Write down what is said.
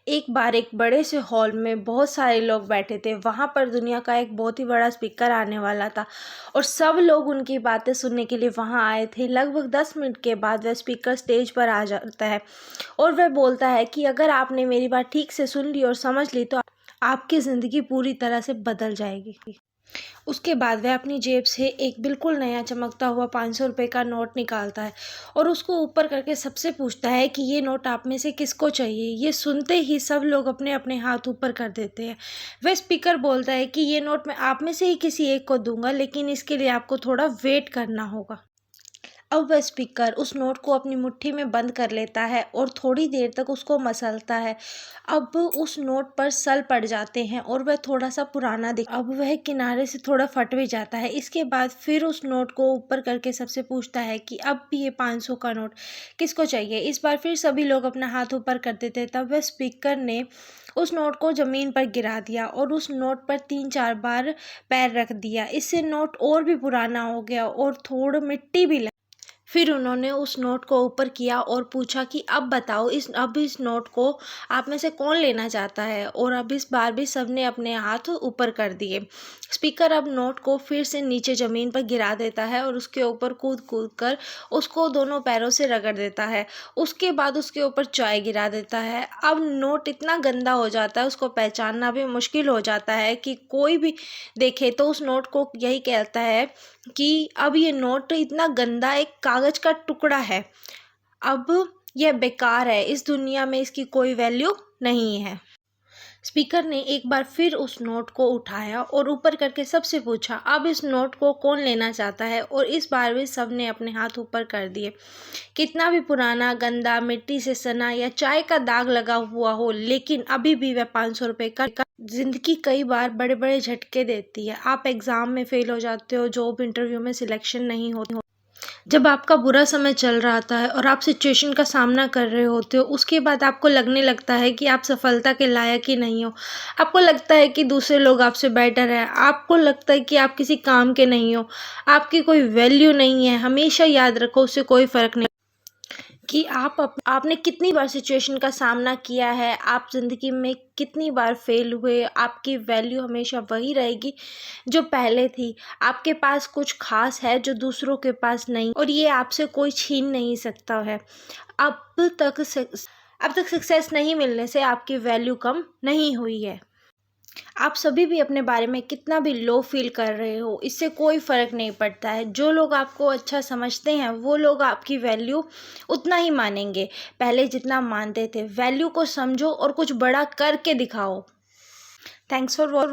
एक बार एक बड़े से हॉल में बहुत सारे लोग बैठे थे। वहाँ पर दुनिया का एक बहुत ही बड़ा स्पीकर आने वाला था और सब लोग उनकी बातें सुनने के लिए वहाँ आए थे। लगभग 10 मिनट के बाद वह स्पीकर स्टेज पर आ जाता है और वह बोलता है कि अगर आपने मेरी बात ठीक से सुन ली और समझ ली तो आपकी ज़िंदगी पूरी तरह से बदल जाएगी। उसके बाद वह अपनी जेब से एक बिल्कुल नया चमकता हुआ 500 रुपये का नोट निकालता है और उसको ऊपर करके सबसे पूछता है कि ये नोट आप में से किसको चाहिए। ये सुनते ही सब लोग अपने अपने हाथ ऊपर कर देते हैं। वह स्पीकर बोलता है कि ये नोट मैं आप में से ही किसी एक को दूंगा, लेकिन इसके लिए आपको थोड़ा वेट करना होगा। अब वह स्पीकर उस नोट को अपनी मुट्ठी में बंद कर लेता है और थोड़ी देर तक उसको मसलता है। अब उस नोट पर सल पड़ जाते हैं और वह थोड़ा सा पुराना अब वह किनारे से थोड़ा फट भी जाता है। इसके बाद फिर उस नोट को ऊपर करके सबसे पूछता है कि अब भी ये 500 का नोट किसको चाहिए। इस बार फिर सभी लोग अपना हाथ ऊपर कर देते। तब वह स्पीकर ने उस नोट को ज़मीन पर गिरा दिया और उस नोट पर 3-4 बार पैर रख दिया। इससे नोट और भी पुराना हो गया और थोड़ा मिट्टी भी लगी। फिर उन्होंने उस नोट को ऊपर किया और पूछा कि अब बताओ अब इस नोट को आप में से कौन लेना चाहता है। और अब इस बार भी सबने अपने हाथ ऊपर कर दिए। स्पीकर अब नोट को फिर से नीचे ज़मीन पर गिरा देता है और उसके ऊपर कूद कूद कर उसको दोनों पैरों से रगड़ देता है। उसके बाद उसके ऊपर चाय गिरा देता है। अब नोट इतना गंदा हो जाता है, उसको पहचानना भी मुश्किल हो जाता है कि कोई भी देखे तो उस नोट को यही कहता है कि अब ये नोट इतना गंदा एक कागज़ का टुकड़ा है, अब यह बेकार है, इस दुनिया में इसकी कोई वैल्यू नहीं है। स्पीकर ने एक बार फिर उस नोट को उठाया और ऊपर करके सबसे पूछा अब इस नोट को कौन लेना चाहता है। और इस बार भी सब ने अपने हाथ ऊपर कर दिए। कितना भी पुराना, गंदा, मिट्टी से सना या चाय का दाग लगा हुआ हो, लेकिन अभी भी वह 500 रुपये का ज़िंदगी कई बार बड़े बड़े झटके देती है। आप एग्ज़ाम में फेल हो जाते हो, जॉब इंटरव्यू में सिलेक्शन नहीं होती हो, जब आपका बुरा समय चल रहा था है और आप सिचुएशन का सामना कर रहे होते हो, उसके बाद आपको लगने लगता है कि आप सफलता के लायक ही नहीं हो। आपको लगता है कि दूसरे लोग आपसे बेटर है। आपको लगता है कि आप किसी काम के नहीं हो, आपकी कोई वैल्यू नहीं है। हमेशा याद रखो, उससे कोई फ़र्क नहीं कि आपने कितनी बार सिचुएशन का सामना किया है, आप ज़िंदगी में कितनी बार फेल हुए। आपकी वैल्यू हमेशा वही रहेगी जो पहले थी। आपके पास कुछ खास है जो दूसरों के पास नहीं, और ये आपसे कोई छीन नहीं सकता है। अब तक सक्सेस नहीं मिलने से आपकी वैल्यू कम नहीं हुई है। आप सभी भी अपने बारे में कितना भी लो फील कर रहे हो, इससे कोई फ़र्क नहीं पड़ता है। जो लोग आपको अच्छा समझते हैं वो लोग आपकी वैल्यू उतना ही मानेंगे, पहले जितना मानते थे। वैल्यू को समझो और कुछ बड़ा करके दिखाओ। Thanks for